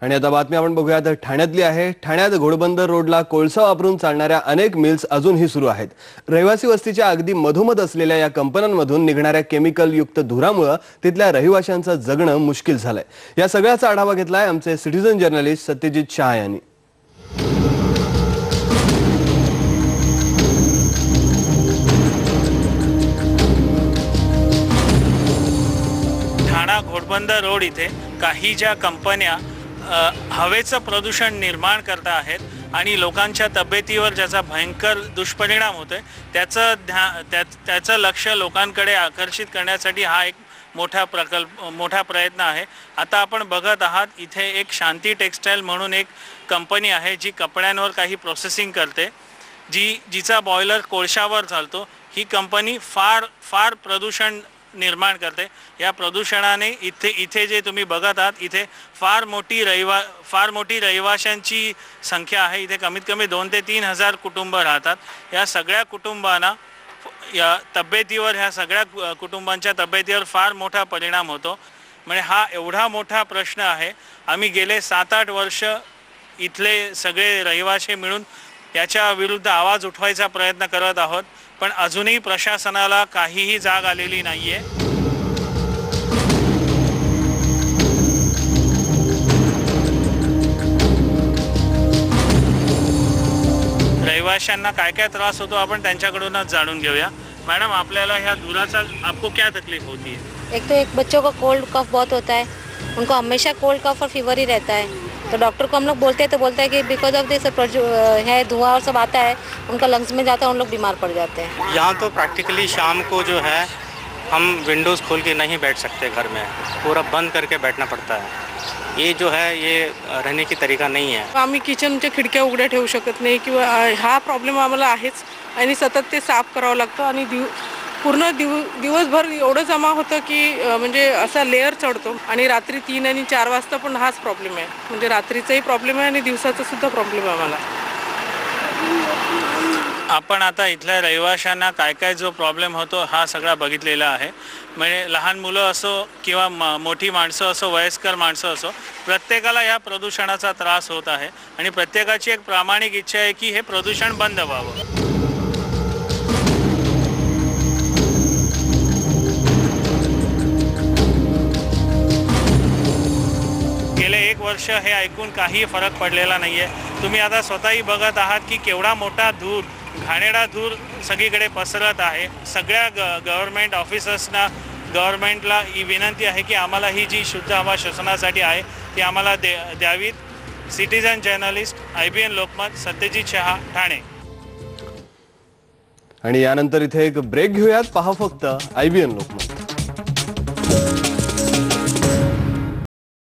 आणि आता बातमी आपण बघूया तर ठाण्यातली आहे। ठाण्यात घोडबंदर रोडला कोळसा वापरून चालणाऱ्या अनेक मिल्स अजूनही सुरू आहेत। रहिवासी वस्तीच्या अगदी मधोमध असलेल्या या कंपन्यांमधून निघणाऱ्या केमिकल युक्त धुरामुळे तिथल्या रहिवाशांचं जगणं मुश्किल झालंय। या सगळ्याचा आढावा घेतलाय आमचे सिटीजन जर्नलिस्ट सत्यजित शाह यांनी। ठाणा घोडबंदर रोड इथे काही ज्या कंपन्या हवेचं प्रदूषण निर्माण करता आहेत आणि लोकांच्या तब्येतीवर ज्याचा भयंकर दुष्परिणाम होतोय त्याचं लक्ष लोकांकडे आकर्षित करण्यासाठी हा एक मोठा प्रयत्न आहे। आता आपण बघत आहात इथे एक शांती टेक्सटाईल म्हणून एक कंपनी आहे जी कपड्यांवर काही प्रोसेसिंग करते, जिचा बॉयलर कोळशावर चालतो। ही कंपनी फार प्रदूषण निर्माण करते। या प्रदूषणाने इथे जे तुम्ही बघत आहात इथे फार मोठी रहिवाशांची संख्या आहे। इथे कमीत कमी 2 ते 3 हजार कुटुंब राहतात। या सगळ्या कुटुंबांना ह्या सगळ्या कुटुंबांच्या तब्येतीवर फार मोठा परिणाम होतो। म्हणजे हा एवढा मोठा प्रश्न आहे। आम्ही गेले 7-8 वर्ष इथले सगळे रहिवासी मिळून याच्या विरुद्ध आवाज उठवायचा प्रयत्न करत आहोत, पण अजूनही प्रशासनाला काहीही जाग आलेली नाहीये। रहिवाशांना काय त्रास होतो आपण त्यांच्याकडूनच जाणून घेऊया। मैडम, आपल्याला ह्या धुराचा आपको क्या तकलीफ होती है? एक तो एक बच्चों को कोल्ड कफ बहुत होता है, उनको हमेशा कोल्ड कफ और फीवर ही रहता है। तो डॉक्टर को हम लोग बोलते हैं तो बोलता है कि बिकॉज ऑफ दिस है धुआं और सब आता है, उनका लंग्स में जाता है, उन लोग बीमार पड़ जाते हैं। यहाँ तो प्रैक्टिकली शाम को जो है हम विंडोज़ खोल के नहीं बैठ सकते, घर में पूरा बंद करके बैठना पड़ता है। ये जो है ये रहने की तरीका नहीं है। आम्ही किचनच्या खिडक्या उघड्या ठेवू शकत नाही किंवा हा प्रॉब्लेम आम्हाला आहेच आणि सतत ते साफ करावं लागतं आणि पूर्ण दिवसभर एवढं जमा होतं की म्हणजे असा लेअर चढतो आणि रात्री 3 आणि 4 वाजता पण हाच प्रॉब्लेम आहे। म्हणजे रात्रीचाही प्रॉब्लेम आहे आणि दिवसाचा सुद्धा प्रॉब्लेम आहे आम्हाला। आपण आता इथल्या रहिवाशांना काय जो प्रॉब्लेम होतो हा सगळा बघितलेला आहे। म्हणजे लहान मुलं असो किंवा मोठी माणसं असो, वयस्कर माणसं असो, प्रत्येकाला या प्रदूषणाचा त्रास होत आहे आणि प्रत्येकाची एक प्रामाणिक इच्छा आहे की हे प्रदूषण बंद व्हावं। गेले 1 वर्ष हे ऐकून काही फरक पडलेला नाहीये। तुम्ही आता स्वतःही बघत आहात की केवढा मोठा धूर, घाणेरडा धूर सगळीकडे पसरत आहे। सगळ्या गव्हर्नमेंट ऑफिसर्सना, गव्हर्नमेंटला ही विनंती आहे की आम्हाला ही जी शुद्ध हवा श्वसनासाठी आहे ती आम्हाला द्यावीत। Citizen journalist IBN Lokmat, Satyajit Shah, Thane. आणि यानंतर इथे एक ब्रेक घेऊयात। पहा फक्त IBN लोकमत।